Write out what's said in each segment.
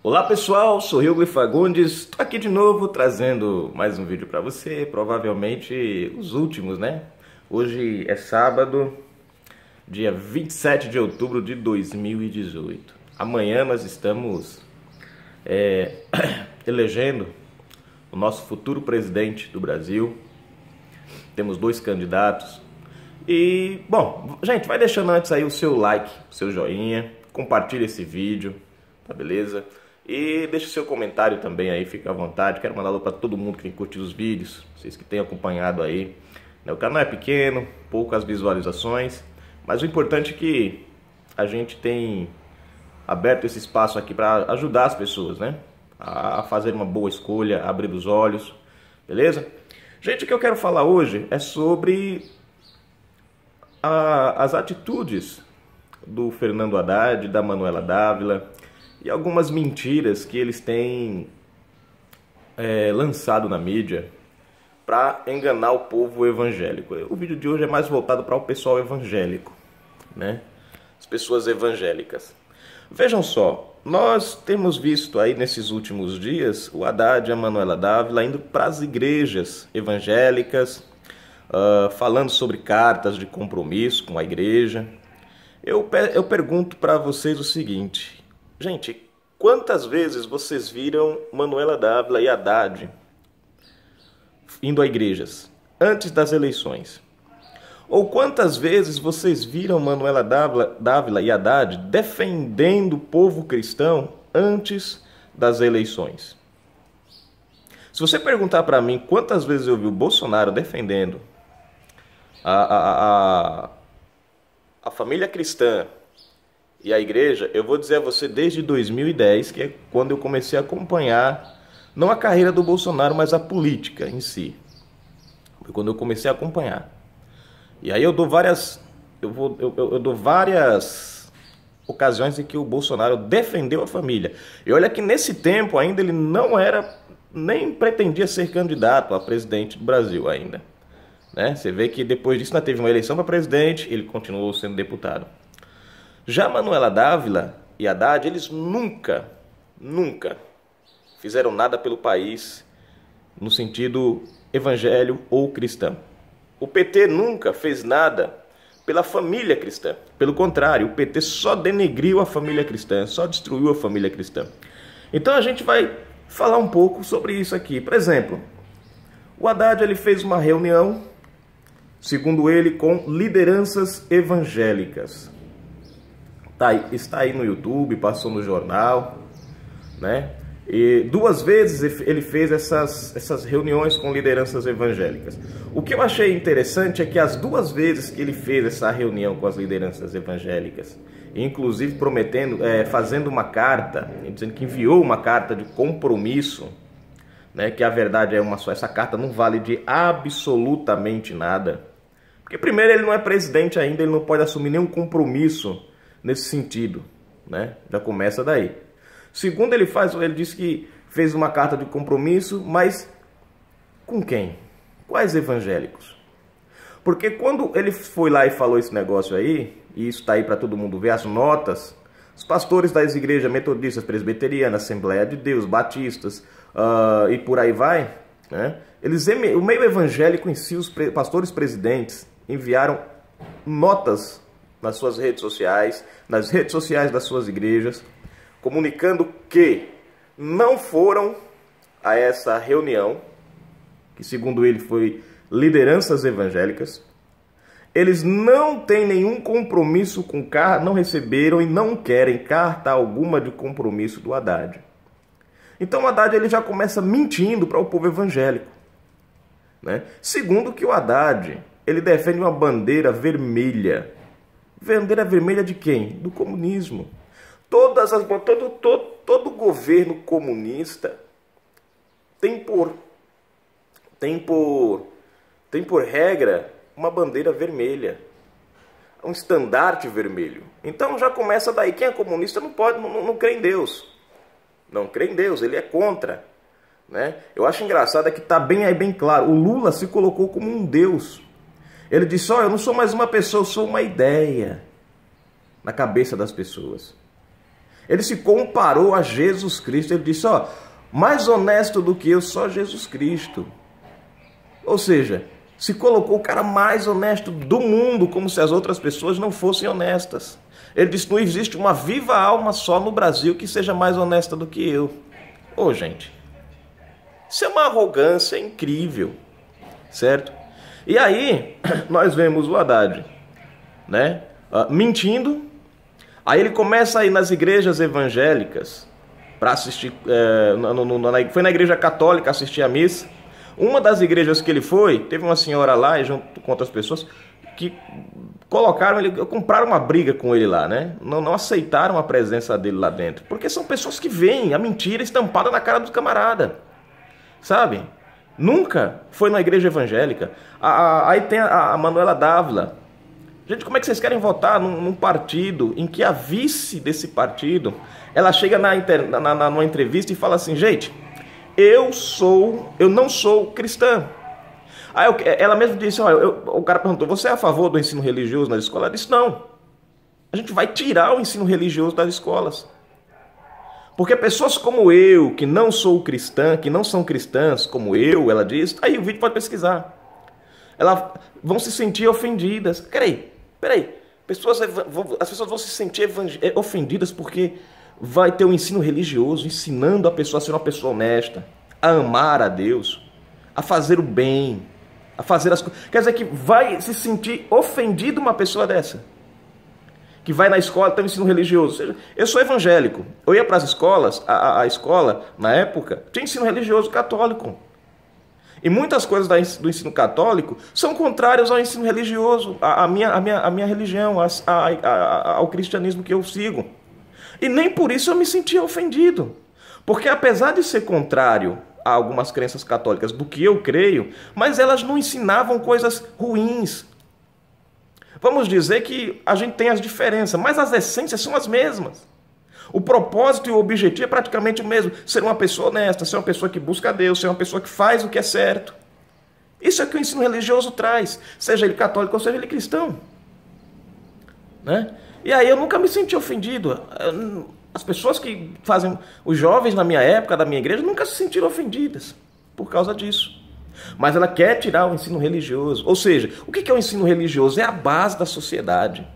Olá pessoal, sou Rioglio Fagundes, estou aqui de novo trazendo mais um vídeo para você, provavelmente os últimos, né? Hoje é sábado, dia 27 de outubro de 2018. Amanhã nós estamos elegendo o nosso futuro presidente do Brasil. Temos dois candidatos. E, bom, gente, vai deixando antes aí o seu like, o seu joinha, compartilha esse vídeo, tá beleza? E deixa o seu comentário também aí, fica à vontade. Quero mandar alô para todo mundo que tem curtido os vídeos, vocês que têm acompanhado aí. O canal é pequeno, poucas visualizações, mas o importante é que a gente tem aberto esse espaço aqui para ajudar as pessoas, né? A fazer uma boa escolha, a abrir os olhos, beleza? Gente, o que eu quero falar hoje é sobre as atitudes do Fernando Haddad, da Manuela Dávila e algumas mentiras que eles têm lançado na mídia para enganar o povo evangélico. O vídeo de hoje é mais voltado para o pessoal evangélico, né? As pessoas evangélicas. Vejam só, nós temos visto aí nesses últimos dias o Haddad e a Manuela Dávila indo para as igrejas evangélicas, falando sobre cartas de compromisso com a igreja. Eu pergunto para vocês o seguinte, gente, quantas vezes vocês viram Manuela Dávila e Haddad indo a igrejas antes das eleições? Ou quantas vezes vocês viram Manuela Dávila e Haddad defendendo o povo cristão antes das eleições? Se você perguntar para mim quantas vezes eu vi o Bolsonaro defendendo a família cristã e a igreja, eu vou dizer a você desde 2010, que é quando eu comecei a acompanhar, não a carreira do Bolsonaro, mas a política em si. Foi quando eu comecei a acompanhar. E aí eu dou várias ocasiões em que o Bolsonaro defendeu a família. E olha que nesse tempo ainda ele não era, nem pretendia ser candidato a presidente do Brasil ainda, né? Você vê que depois disso nós teve uma eleição para presidente, ele continuou sendo deputado. Já Manuela Dávila e Haddad, eles nunca fizeram nada pelo país no sentido evangelho ou cristão. O PT nunca fez nada pela família cristã. Pelo contrário, o PT só denegriu a família cristã, só destruiu a família cristã. Então a gente vai falar um pouco sobre isso aqui. Por exemplo, o Haddad ele fez uma reunião, segundo ele, com lideranças evangélicas. Está aí no YouTube, passou no jornal, né? E 2 vezes ele fez essas reuniões com lideranças evangélicas. O que eu achei interessante é que as 2 vezes que ele fez essa reunião com as lideranças evangélicas, inclusive prometendo, fazendo uma carta, dizendo que enviou uma carta de compromisso, né, que a verdade é uma só, essa carta não vale de absolutamente nada. Porque primeiro ele não é presidente ainda, ele não pode assumir nenhum compromisso nesse sentido, né? Já começa daí. Segundo, ele disse que fez uma carta de compromisso, mas com quem? Quais evangélicos? Porque quando ele foi lá e falou esse negócio aí, e isso está aí para todo mundo ver, as notas, os pastores das igrejas metodistas, presbiterianas, Assembleia de Deus, batistas e por aí vai, né? O meio evangélico em si, os pastores presidentes, enviaram notas nas suas redes sociais, nas redes sociais das suas igrejas, comunicando que não foram a essa reunião, que segundo ele foi lideranças evangélicas, eles não têm nenhum compromisso com carta, não receberam e não querem carta alguma de compromisso do Haddad. Então o Haddad ele já começa mentindo para o povo evangélico, né? Segundo que o Haddad, ele defende uma bandeira vermelha. Bandeira vermelha de quem? Do comunismo. Todo governo comunista tem por regra uma bandeira vermelha, um estandarte vermelho. Então já começa daí. Quem é comunista não crê em Deus. Não crê em Deus, ele é contra, né? Eu acho engraçado é que está bem claro. O Lula se colocou como um Deus. Ele disse, eu não sou mais uma pessoa, eu sou uma ideia na cabeça das pessoas. Ele se comparou a Jesus Cristo. Ele disse, ó, mais honesto do que eu, só Jesus Cristo. Ou seja, se colocou o cara mais honesto do mundo, como se as outras pessoas não fossem honestas. Ele disse, não existe uma viva alma só no Brasil que seja mais honesta do que eu. Ô, gente, isso é uma arrogância incrível, certo? E aí, nós vemos o Haddad, né, mentindo. Aí ele começa a ir nas igrejas evangélicas para assistir, foi na igreja católica assistir a missa. Uma das igrejas que ele foi, teve uma senhora lá, e junto com outras pessoas, que compraram uma briga com ele lá, né? Não aceitaram a presença dele lá dentro. Porque são pessoas que veem a mentira estampada na cara do camarada, sabe? Nunca foi na igreja evangélica. Aí tem a Manuela Dávila. Gente, como é que vocês querem votar num partido em que a vice desse partido, ela chega numa entrevista e fala assim, gente, eu não sou cristã. Aí ela mesma disse, olha, o cara perguntou, você é a favor do ensino religioso nas escolas? Ela disse, não. A gente vai tirar o ensino religioso das escolas. Porque pessoas como eu, que não sou cristã, que não são cristãs como eu, ela diz, aí o vídeo pode pesquisar. Elas vão se sentir ofendidas. Peraí. As pessoas vão se sentir ofendidas porque vai ter um ensino religioso ensinando a pessoa a ser uma pessoa honesta, a amar a Deus, a fazer o bem, a fazer as coisas. Quer dizer que vai se sentir ofendido uma pessoa dessa, que vai na escola, tem um ensino religioso. Eu sou evangélico, eu ia para as escolas, a escola, na época, tinha ensino religioso católico. E muitas coisas do ensino católico são contrárias ao ensino religioso, à minha religião, ao cristianismo que eu sigo. E nem por isso eu me sentia ofendido. Porque apesar de ser contrário a algumas crenças católicas do que eu creio, mas elas não ensinavam coisas ruins. Vamos dizer que a gente tem as diferenças, mas as essências são as mesmas. O propósito e o objetivo é praticamente o mesmo. Ser uma pessoa honesta, ser uma pessoa que busca a Deus, ser uma pessoa que faz o que é certo. Isso é o que o ensino religioso traz, seja ele católico ou seja ele cristão. Né? E aí eu nunca me senti ofendido. As pessoas que fazem, os jovens na minha época, da minha igreja, nunca se sentiram ofendidas por causa disso. Mas ela quer tirar o ensino religioso. Ou seja, o que é o ensino religioso? É a base da sociedade.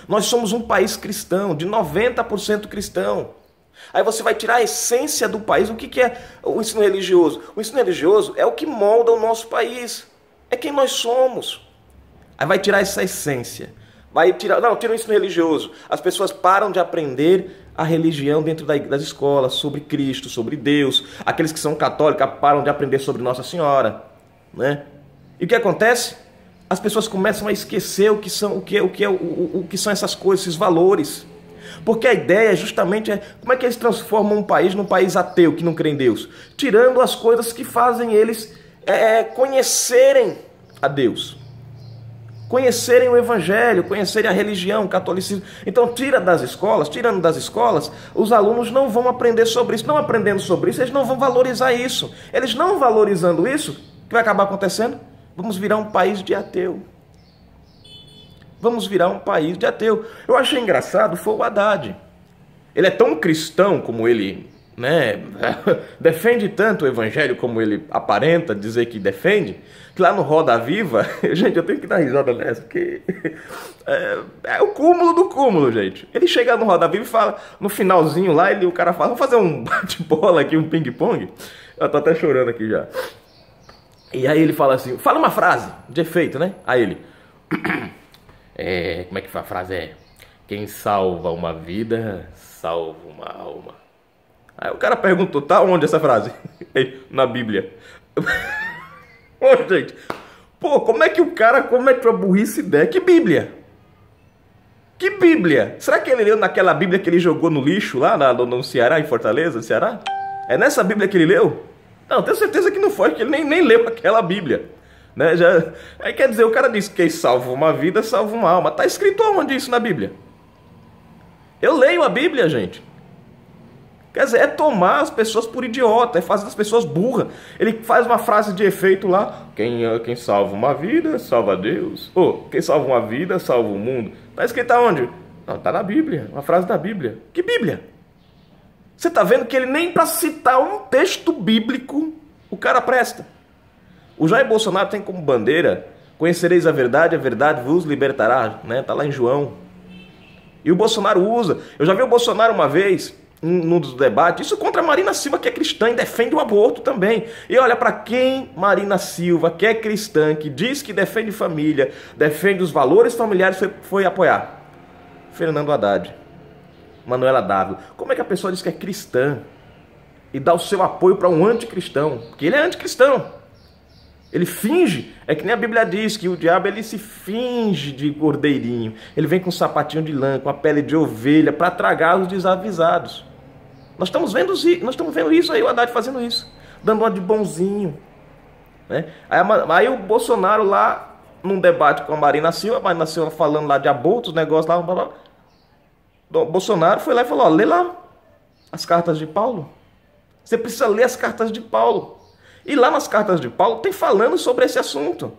Nós somos um país cristão, de 90% cristão. Aí você vai tirar a essência do país. O que é o ensino religioso? O ensino religioso é o que molda o nosso país. É quem nós somos. Aí vai tirar essa essência. Tira o ensino religioso. As pessoas param de aprender a religião dentro das escolas, sobre Cristo, sobre Deus. Aqueles que são católicos param de aprender sobre Nossa Senhora. Né? E o que acontece? As pessoas começam a esquecer o que são essas coisas, esses valores. Porque a ideia justamente é como é que eles transformam um país num país ateu, que não crê em Deus? Tirando as coisas que fazem eles conhecerem a Deus. Conhecerem o Evangelho, conhecerem a religião, o catolicismo. Então tirando das escolas, os alunos não vão aprender sobre isso. Não aprendendo sobre isso, eles não vão valorizar isso. Eles não valorizando isso, o que vai acabar acontecendo? Vamos virar um país de ateu. Vamos virar um país de ateu. Eu achei engraçado, foi o Haddad. Ele é tão cristão como ele, né, defende tanto o evangelho como ele aparenta dizer que defende, que lá no Roda Viva, gente, eu tenho que dar risada nessa, porque é o cúmulo do cúmulo, gente. Ele chega no Roda Viva e fala, no finalzinho lá, o cara fala, vamos fazer um bate-bola aqui, um ping-pong? Eu tô até chorando aqui já. E aí ele fala assim, fala uma frase de efeito, né? Aí ele, como é que a frase é? Quem salva uma vida, salva uma alma. Aí o cara perguntou, tá onde essa frase? Na Bíblia. Ô, gente, pô, como é que o cara comete uma burrice ideia? Que Bíblia? Que Bíblia? Será que ele leu naquela Bíblia que ele jogou no lixo lá no Ceará, em Fortaleza, Ceará? É nessa Bíblia que ele leu? Não, tenho certeza que não foi, que ele nem leu aquela Bíblia. Né? Aí quer dizer, o cara diz que quem salva uma vida, salva uma alma. Tá escrito onde isso na Bíblia? Eu leio a Bíblia, gente. Quer dizer, é tomar as pessoas por idiota, é fazer as pessoas burras. Ele faz uma frase de efeito lá, quem salva uma vida, salva Deus. Quem salva uma vida, salva o mundo. Tá escrito aonde? Não, tá na Bíblia, uma frase da Bíblia. Que Bíblia? Você está vendo que ele nem para citar um texto bíblico o cara presta. O Jair Bolsonaro tem como bandeira: conhecereis a verdade vos libertará, né? Tá lá em João. E o Bolsonaro usa. Eu já vi o Bolsonaro uma vez, num dos debates, isso contra a Marina Silva, que é cristã e defende o aborto também. E olha, para quem Marina Silva, que é cristã, que diz que defende família, defende os valores familiares, foi apoiar? Fernando Haddad, Manuela Dávila. Como é que a pessoa diz que é cristã e dá o seu apoio para um anticristão? Porque ele é anticristão. Ele finge, é que nem a Bíblia diz, que o diabo ele se finge de cordeirinho. Ele vem com um sapatinho de lã, com a pele de ovelha, para tragar os desavisados. Nós estamos vendo isso aí, o Haddad fazendo isso, dando uma de bonzinho, né? Aí o Bolsonaro lá, num debate com a Marina Silva falando lá de abortos, negócio lá, blá, blá. O Bolsonaro foi lá e falou: ó, lê lá as cartas de Paulo. Você precisa ler as cartas de Paulo. E lá nas cartas de Paulo tem falando sobre esse assunto.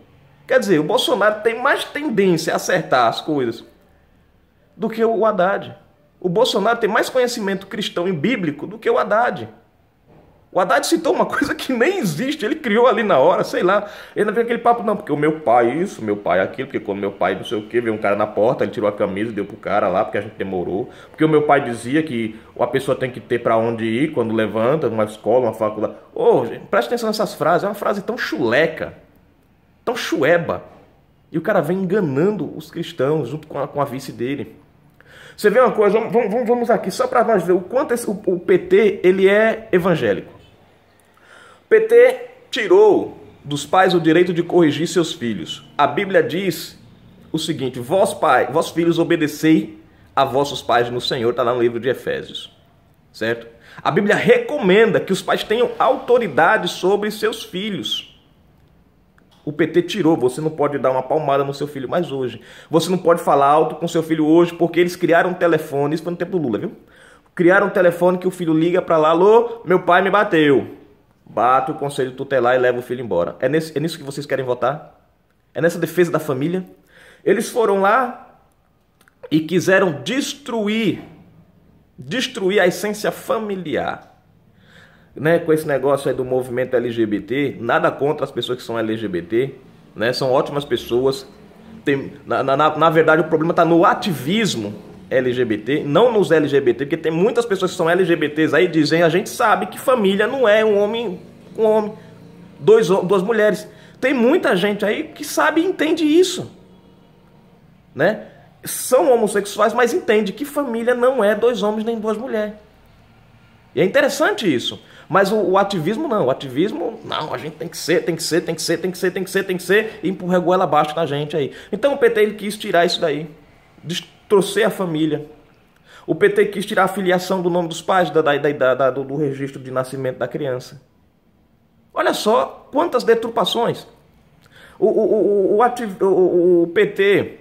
Quer dizer, o Bolsonaro tem mais tendência a acertar as coisas do que o Haddad. O Bolsonaro tem mais conhecimento cristão e bíblico do que o Haddad. O Haddad citou uma coisa que nem existe, ele criou ali na hora, sei lá. Ele não veio aquele papo, não, porque o meu pai isso, meu pai aquilo, porque quando meu pai não sei o que, veio um cara na porta, ele tirou a camisa e deu pro cara lá, porque a gente demorou. Porque o meu pai dizia que a pessoa tem que ter pra onde ir quando levanta, numa escola, uma faculdade. Ô, gente, presta atenção nessas frases, é uma frase tão chuleca, tão chueba. E o cara vem enganando os cristãos junto com a vice dele. Você vê uma coisa, vamos aqui, só para nós ver o quanto o PT ele é evangélico. O PT tirou dos pais o direito de corrigir seus filhos. A Bíblia diz o seguinte: vós filhos, obedecei a vossos pais no Senhor, está lá no livro de Efésios, certo? A Bíblia recomenda que os pais tenham autoridade sobre seus filhos. O PT tirou, você não pode dar uma palmada no seu filho mais hoje. Você não pode falar alto com seu filho hoje, porque eles criaram um telefone, isso foi no tempo do Lula, viu? Criaram um telefone que o filho liga para lá: alô, meu pai me bateu. Bate o conselho tutelar e leva o filho embora. É nisso que vocês querem votar? É nessa defesa da família? Eles foram lá e quiseram destruir a essência familiar. Né, com esse negócio aí do movimento LGBT, nada contra as pessoas que são LGBT, né, são ótimas pessoas. Na verdade, o problema está no ativismo LGBT, não nos LGBT, porque tem muitas pessoas que são LGBTs aí dizem: a gente sabe que família não é um homem, duas mulheres. Tem muita gente aí que sabe e entende isso, né? São homossexuais, mas entende que família não é dois homens nem duas mulheres. E é interessante isso. Mas o ativismo não. O ativismo, não, a gente tem que ser, e empurra a goela abaixo da gente aí. Então o PT ele quis tirar isso daí, destrocer a família. O PT quis tirar a filiação do nome dos pais do registro de nascimento da criança. Olha só quantas deturpações. O PT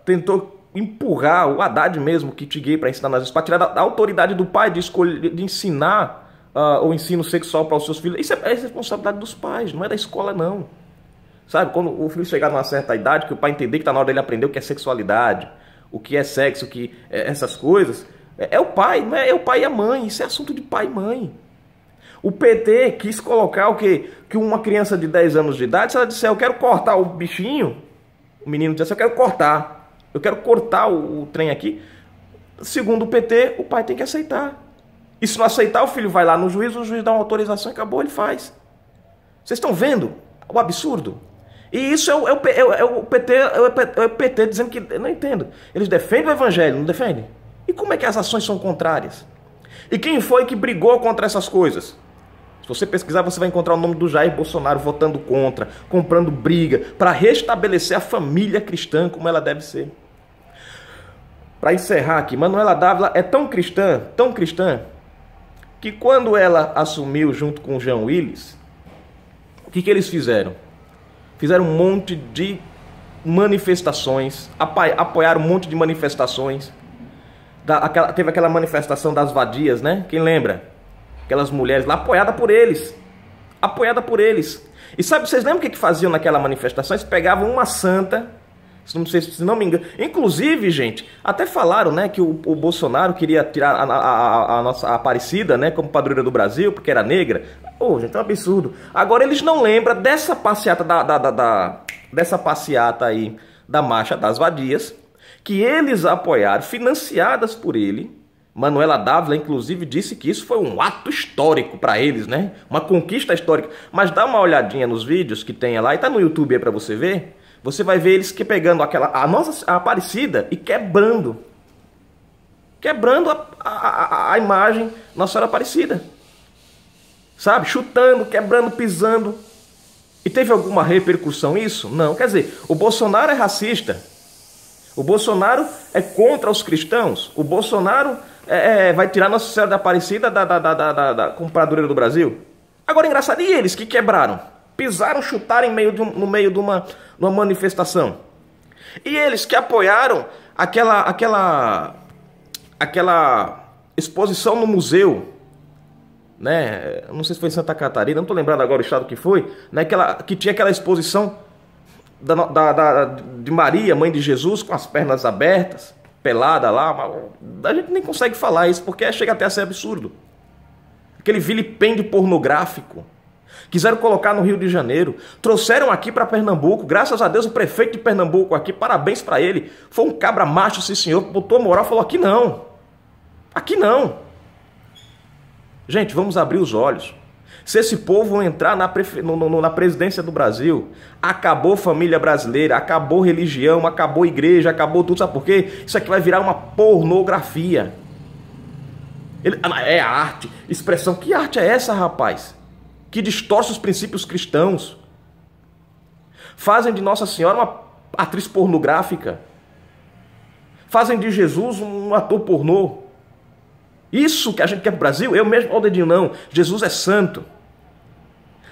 tentou empurrar o Haddad mesmo, que te gay para ensinar nas escolas, para tirar da autoridade do pai de escolher, de ensinar o ensino sexual para os seus filhos. Isso é responsabilidade dos pais, não é da escola não. Sabe, quando o filho chegar numa certa idade, que o pai entender que está na hora dele aprender o que é sexualidade, o que é sexo, o que essas coisas, é o pai, não é o pai e a mãe, isso é assunto de pai e mãe. O PT quis colocar o quê? Que uma criança de 10 anos de idade, se ela disser: eu quero cortar o bichinho, o menino diz: eu quero cortar o trem aqui, segundo o PT, o pai tem que aceitar. E se não aceitar, o filho vai lá no juiz, o juiz dá uma autorização e acabou, ele faz. Vocês estão vendo o absurdo? E isso é o PT dizendo que... Eu não entendo. Eles defendem o evangelho, não defendem? E como é que as ações são contrárias? E quem foi que brigou contra essas coisas? Se você pesquisar, você vai encontrar o nome do Jair Bolsonaro votando contra, comprando briga, para restabelecer a família cristã como ela deve ser. Para encerrar aqui, Manuela Dávila é tão cristã, que quando ela assumiu junto com o Jean Willis, o que eles fizeram? Fizeram um monte de manifestações, apoiaram um monte de manifestações. Teve aquela manifestação das vadias, né? Quem lembra? Aquelas mulheres lá, apoiada por eles. E sabe, vocês lembram o que faziam naquela manifestação? Eles pegavam uma santa, Se não me engano. Inclusive, gente, até falaram, né, que o Bolsonaro queria tirar a nossa Aparecida, né, como padroeira do Brasil, porque era negra. Gente, é um absurdo. Agora eles não lembram dessa passeata dessa passeata aí da Marcha das Vadias, que eles apoiaram, financiadas por ele. Manuela Dávila, inclusive, disse que isso foi um ato histórico para eles, né? Uma conquista histórica. Mas dá uma olhadinha nos vídeos que tem lá, e tá no YouTube aí para você ver. Você vai ver eles que pegando a nossa Aparecida e quebrando a imagem Nossa Senhora Aparecida. Sabe? Chutando, quebrando, pisando. E teve alguma repercussão isso? Não. Quer dizer, o Bolsonaro é racista. O Bolsonaro é contra os cristãos. O Bolsonaro vai tirar Nossa Senhora da Aparecida da padroeira do Brasil. Agora, engraçado, e eles que quebraram? Pisaram, chutaram no meio de uma manifestação. E eles que apoiaram aquela exposição no museu, né? Não sei se foi em Santa Catarina, não estou lembrando agora o estado que foi, né? Que tinha aquela exposição de Maria, mãe de Jesus, com as pernas abertas, pelada lá. A gente nem consegue falar isso, porque chega até a ser absurdo. Aquele vilipêndio pornográfico. Quiseram colocar no Rio de Janeiro, trouxeram aqui para Pernambuco, graças a Deus o prefeito de Pernambuco aqui, parabéns para ele, foi um cabra macho, sim senhor, botou moral, falou aqui não, gente, vamos abrir os olhos. Se esse povo entrar na presidência do Brasil, acabou família brasileira, acabou religião, acabou igreja, acabou tudo, sabe por quê? Isso aqui vai virar uma pornografia. É arte, expressão, que arte é essa, rapaz? Que distorce os princípios cristãos. Fazem de Nossa Senhora uma atriz pornográfica. Fazem de Jesus um ator pornô. Isso que a gente quer para o Brasil, eu mesmo, ó, dedinho não, Jesus é santo.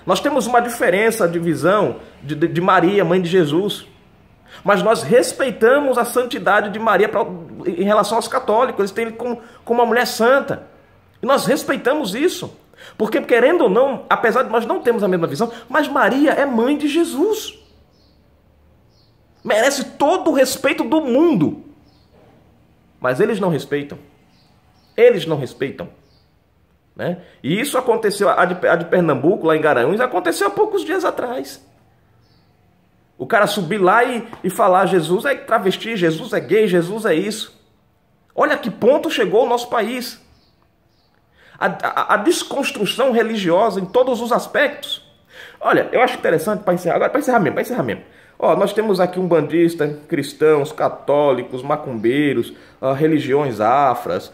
Nós temos uma diferença de visão de Maria, mãe de Jesus. Mas nós respeitamos a santidade de Maria em relação aos católicos. Eles têm ele como uma mulher santa. E nós respeitamos isso. Porque, querendo ou não, apesar de nós não termos a mesma visão, mas Maria é mãe de Jesus. Merece todo o respeito do mundo. Mas eles não respeitam. Eles não respeitam. Né? E isso aconteceu, a de Pernambuco, lá em Garanhuns, aconteceu há poucos dias atrás. O cara subir lá e falar: Jesus é travesti, Jesus é gay, Jesus é isso. Olha a que ponto chegou o nosso país. A desconstrução religiosa em todos os aspectos. Olha, eu acho interessante, para encerrar, agora para encerrar mesmo. Ó, nós temos aqui umbandista, cristãos, católicos, macumbeiros, religiões afras,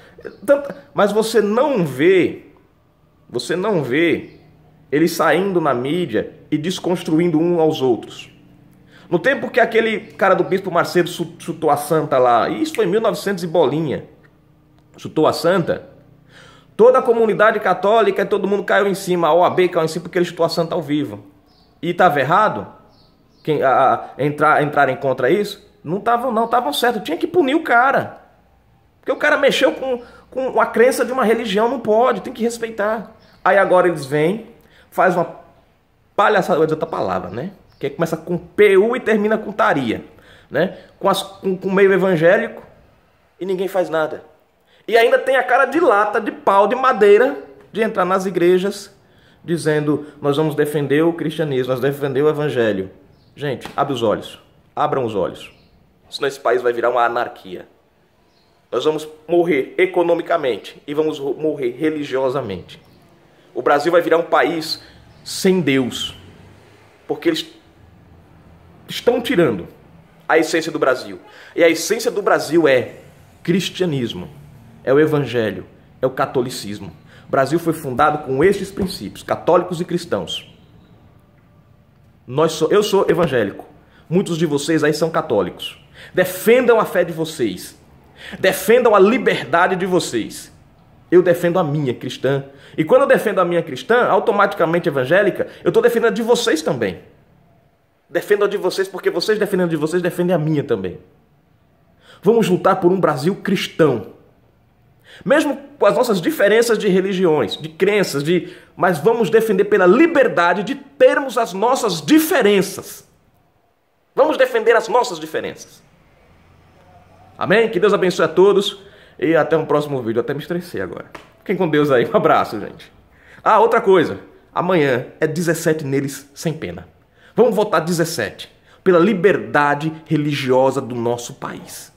mas você não vê eles saindo na mídia e desconstruindo uns aos outros. No tempo que aquele cara do Bispo Macedo chutou a santa lá, e isso foi em 1900 e bolinha, chutou a santa, toda a comunidade católica, todo mundo caiu em cima, a OAB caiu em cima porque ele chutou a santa ao vivo. E estava errado? Entrarem contra isso? Não estavam certo, tinha que punir o cara. Porque o cara mexeu com a crença de uma religião, não pode, tem que respeitar. Aí agora eles vêm, faz uma palhaçada, vou dizer outra palavra, né? Que começa com PU e termina com taria, né? Com meio evangélico, e ninguém faz nada. E ainda tem a cara de lata, de pau, de madeira, de entrar nas igrejas, dizendo: nós vamos defender o cristianismo, nós vamos defender o evangelho. Gente, abre os olhos, abram os olhos. Senão esse país vai virar uma anarquia. Nós vamos morrer economicamente e vamos morrer religiosamente. O Brasil vai virar um país sem Deus, porque eles estão tirando a essência do Brasil. E a essência do Brasil é cristianismo, é o evangelho, é o catolicismo. O Brasil foi fundado com estes princípios, católicos e cristãos. Eu sou evangélico. Muitos de vocês aí são católicos. Defendam a fé de vocês. Defendam a liberdade de vocês. Eu defendo a minha cristã. E quando eu defendo a minha cristã, automaticamente evangélica, eu estou defendendo a de vocês também. Defendo a de vocês porque vocês defendendo a de vocês, defendem a minha também. Vamos lutar por um Brasil cristão. Mesmo com as nossas diferenças de religiões, de crenças, mas vamos defender pela liberdade de termos as nossas diferenças. Vamos defender as nossas diferenças. Amém? Que Deus abençoe a todos e até um próximo vídeo. Eu até me estressei agora. Fiquem com Deus aí. Um abraço, gente. Ah, outra coisa. Amanhã é 17 neles sem pena. Vamos votar 17 pela liberdade religiosa do nosso país.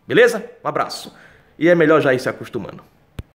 Beleza? Um abraço. E é melhor já ir se acostumando.